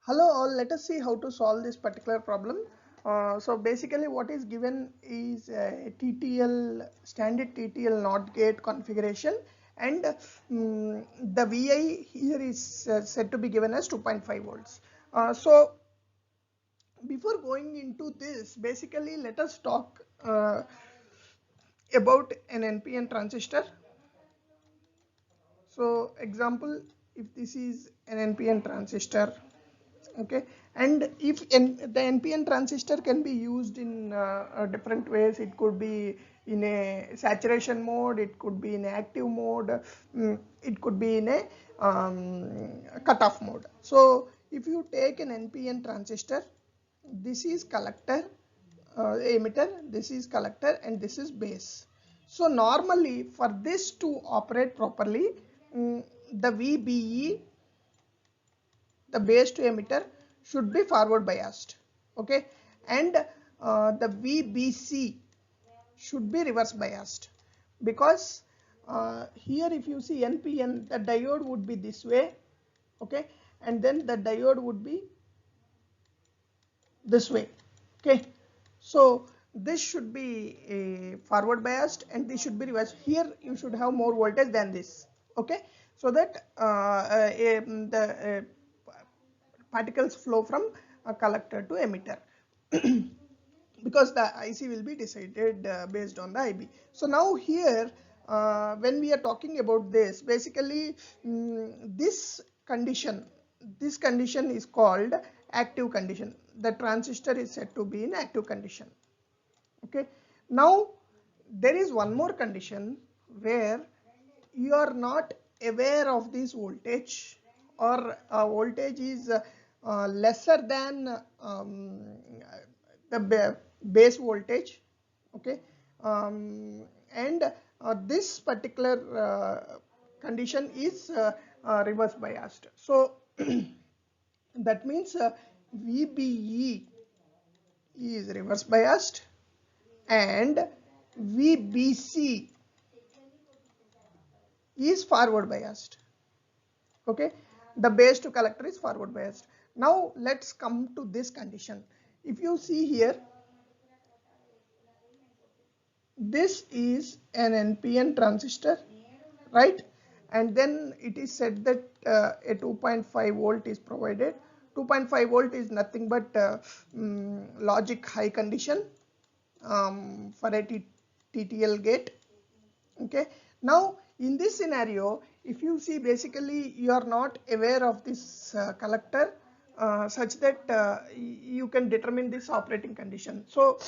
Hello all, let us see how to solve this particular problem. So basically what is given is a TTL, standard TTL NOT gate configuration, and the VI here is said to be given as 2.5 volts. So before going into this, basically let us talk about an NPN transistor. So example, if this is an NPN transistor, okay, and if the NPN transistor can be used in different ways. It could be in a saturation mode, it could be in a active mode, it could be in a cutoff mode. So if you take an NPN transistor, this is collector, emitter, this is collector, and this is base. So normally for this to operate properly, the VBE, the base to emitter, should be forward biased, okay, and the VBC should be reverse biased, because here if you see NPN, the diode would be this way, okay, and then the diode would be this way, okay. So this should be forward biased and this should be reverse. Here you should have more voltage than this, okay, so that the particles flow from a collector to emitter because the IC will be decided based on the IB. So now here when we are talking about this, basically this condition is called active condition. The transistor is said to be in active condition, okay. Now there is one more condition where you are not aware of this voltage, or voltage is lesser than the base voltage, okay, and this particular condition is reverse biased. So that means VBE is reverse biased and VBC is forward biased, okay. The base to collector is forward biased. Now let's come to this condition. If you see here, this is an NPN transistor, right, and then it is said that a 2.5 volt is provided. 2.5 volt is nothing but logic high condition for a TTL gate, okay. Now in this scenario, if you see, basically you are not aware of this collector such that you can determine this operating condition. So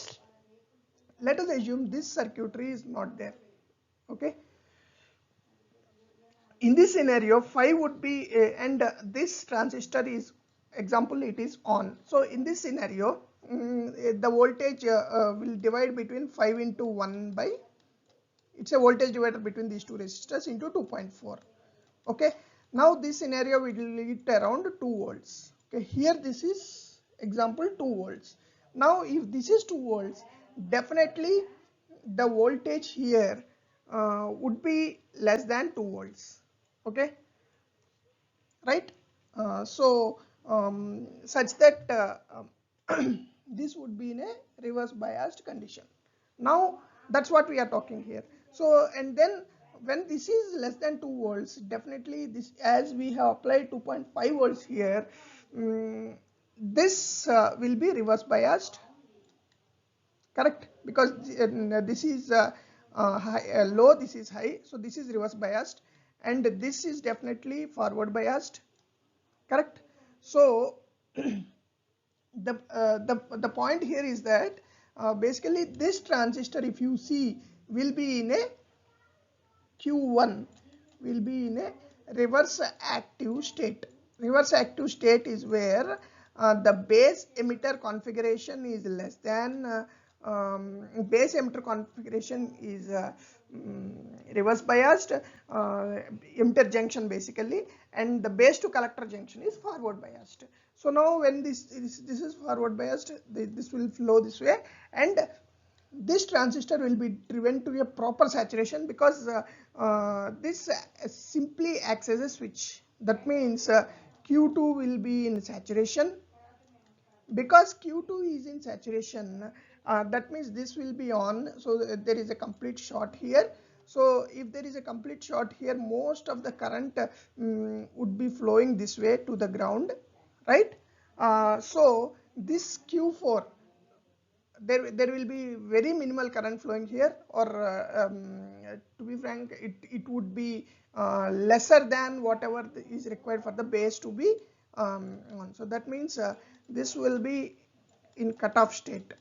let us assume this circuitry is not there, okay. In this scenario 5 would be and this transistor is, example, it is on. So in this scenario the voltage will divide between 5 into 1 by, it's a voltage divider between these two resistors, into 2.4, okay. Now this scenario will lead around 2 volts, okay. Here this is example 2 volts. Now if this is 2 volts, definitely the voltage here would be less than 2 volts, okay, right. So such that this would be in a reverse biased condition. Now that's what we are talking here. So and then when this is less than 2 volts, definitely this, as we have applied 2.5 volts here, this will be reverse biased, correct, because this is low, this is high, so this is reverse biased, and this is definitely forward biased, correct. So the point here is that basically this transistor, if you see, will be in a Q1, will be in a reverse active state. Reverse active state is where the base emitter configuration is less than base emitter configuration is reverse biased, emitter junction basically, and the base to collector junction is forward biased. So now when this is forward biased, this will flow this way, and this transistor will be driven to a proper saturation, because this simply acts as a switch. That means Q2 will be in saturation. Because Q2 is in saturation, that means this will be on, so there is a complete short here. So if there is a complete short here, most of the current would be flowing this way to the ground, right? So this Q4, there will be very minimal current flowing here, or to be frank, it would be lesser than whatever is required for the base to be on. So that means this will be in cutoff state,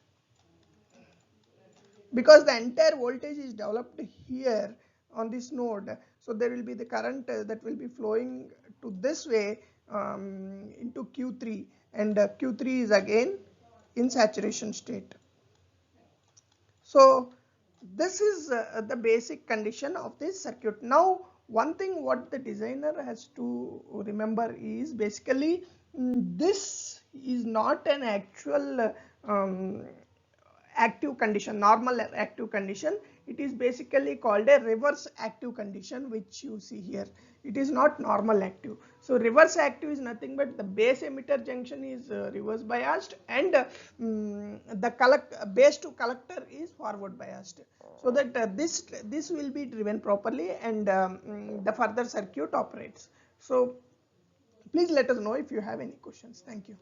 because the entire voltage is developed here on this node. So there will be the current that will be flowing to this way into Q3, and Q3 is again in saturation state. So this is the basic condition of this circuit. Now one thing what the designer has to remember is basically this is not an actual active condition, normal active condition. It is basically called a reverse active condition, which you see here. It is not normal active. So reverse active is nothing but the base emitter junction is reverse biased, and the base to collector is forward biased, so that this will be driven properly, and the further circuit operates. So please let us know if you have any questions. Thank you.